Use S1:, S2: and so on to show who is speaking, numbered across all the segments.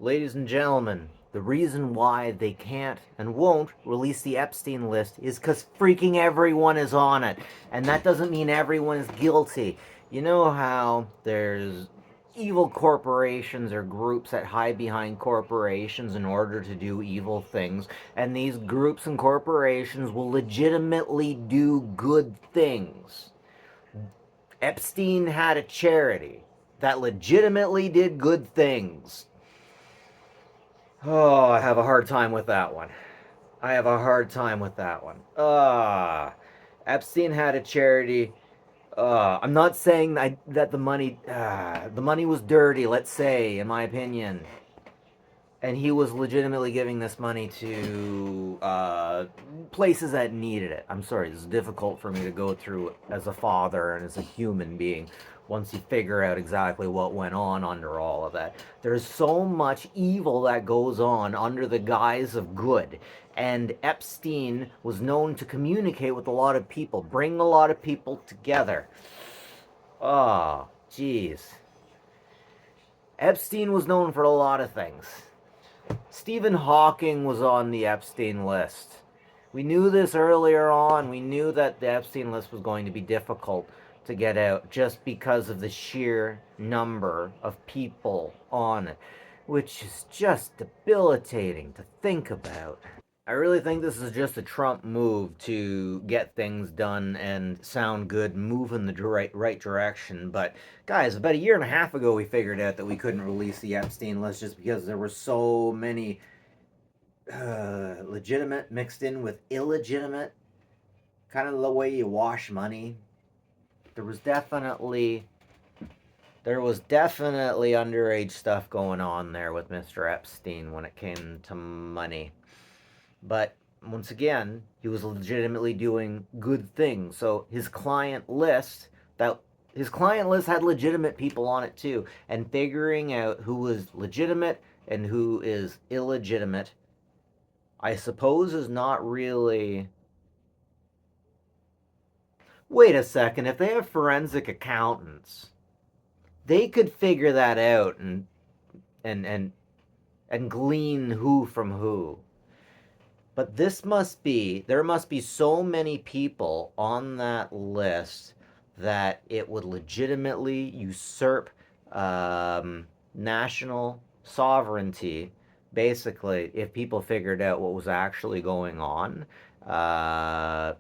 S1: Ladies and gentlemen, the reason why they can't and won't release the Epstein list is because freaking everyone is on it. And that doesn't mean everyone is guilty. You know how there's evil corporations or groups that hide behind corporations in order to do evil things, and these groups and corporations will legitimately do good things. Epstein had a charity that legitimately did good things. Oh, I have a hard time with that one. I have a hard time with that one. Epstein had a charity. I'm not saying that the money was dirty. Let's say, in my opinion, and he was legitimately giving this money to places that needed it. I'm sorry, this is difficult for me to go through as a father and as a human being once you figure out exactly what went on under all of that. There's so much evil that goes on under the guise of good. And Epstein was known to communicate with a lot of people, bring a lot of people together. Oh, jeez. Epstein was known for a lot of things. Stephen Hawking was on the Epstein list. We knew this earlier on. We knew that the Epstein list was going to be difficult to get out just because of the sheer number of people on it, which is just debilitating to think about. I really think this is just a Trump move to get things done and sound good, move in the right direction. But guys, about a year and a half ago, we figured out that we couldn't release the Epstein list just because there were so many legitimate mixed in with illegitimate, kind of the way you wash money. There was definitely there was definitely underage stuff going on there with Mr. Epstein when it came to money. But once again, he was legitimately doing good things. So his client list had legitimate people on it too, and figuring out who was legitimate and who is illegitimate, I suppose, is not really. Wait a second, if they have forensic accountants, they could figure that out and and and glean who from who. But there must be so many people on that list that it would legitimately usurp national sovereignty. Basically, if people figured out what was actually going on, uh,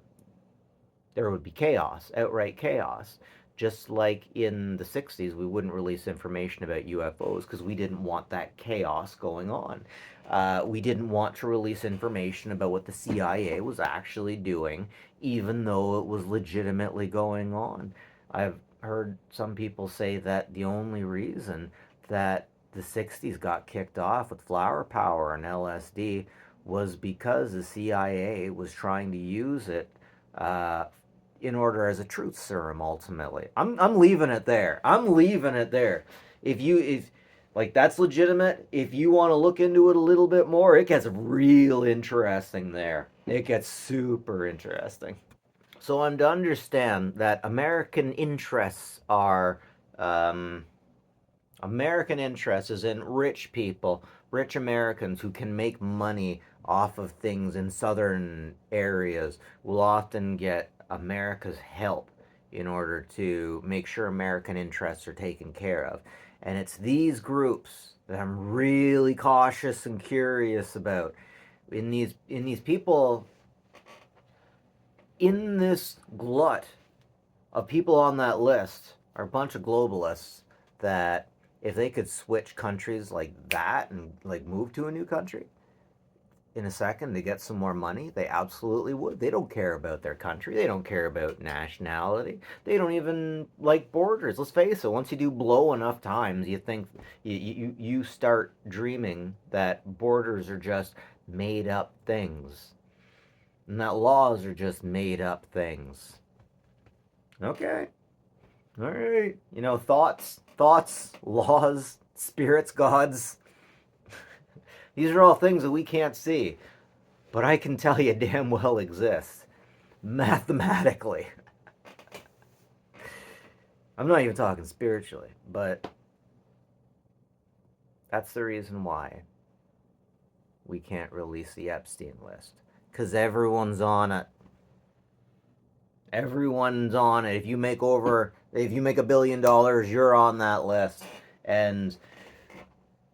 S1: there would be chaos, outright chaos. Just like in the 60s, we wouldn't release information about UFOs because we didn't want that chaos going on. We didn't want to release information about what the CIA was actually doing, even though it was legitimately going on. I've heard some people say that the only reason that the 60s got kicked off with flower power and LSD was because the CIA was trying to use it uh, in order as a truth serum. Ultimately, I'm leaving it there. I'm leaving it there. If like that's legitimate, if you want to look into it a little bit more, it gets real interesting there. It gets super interesting. So I'm to understand that um, American interests is in rich people, rich Americans who can make money off of things in southern areas will often get America's help in order to make sure American interests are taken care of. And it's these groups that I'm really cautious and curious about. In these people in this glut of people on that list are a bunch of globalists that if they could switch countries like that and like move to a new country in a second to get some more money, they absolutely would. They don't care about their country. They don't care about nationality. They don't even like borders. Let's face it. Once you do blow enough times, you think you start dreaming that borders are just made up things, and that laws are just made up things. Okay. All right. Thoughts, laws, spirits, gods. These are all things that we can't see, but I can tell you damn well exist mathematically. I'm not even talking spiritually, but That's the reason why we can't release the Epstein list. Because everyone's on it. Everyone's on it. If you make $1 billion, you're on that list. And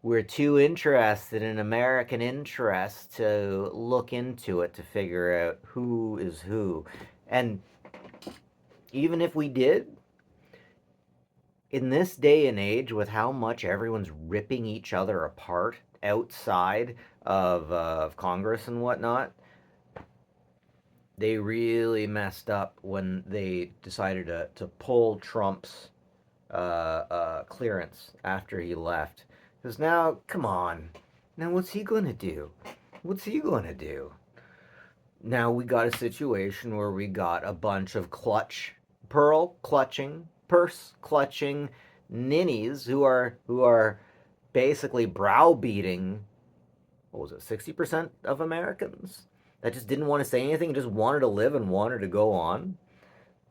S1: we're too interested in American interest to look into it to figure out who is who. And even if we did, in this day and age, with how much everyone's ripping each other apart outside of Congress and whatnot, they really messed up when they decided to pull Trump's clearance after he left. Because now, come on, now what's he gonna do? What's he gonna do? Now we got a situation where we got a bunch of pearl clutching, purse clutching ninnies who are basically browbeating, what was it, 60% of Americans that just didn't want to say anything, just wanted to live and wanted to go on.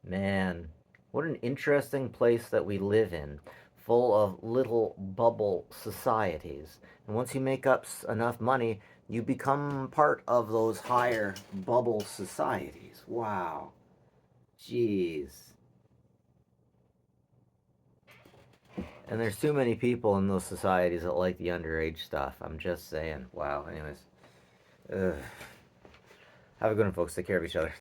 S1: Man, what an interesting place that we live in, full of little bubble societies. And once you make up enough money, you become part of those higher bubble societies. Wow. Jeez. And there's too many people in those societies that like the underage stuff. I'm just saying. Wow. Anyways. Ugh. Have a good one, folks. Take care of each other.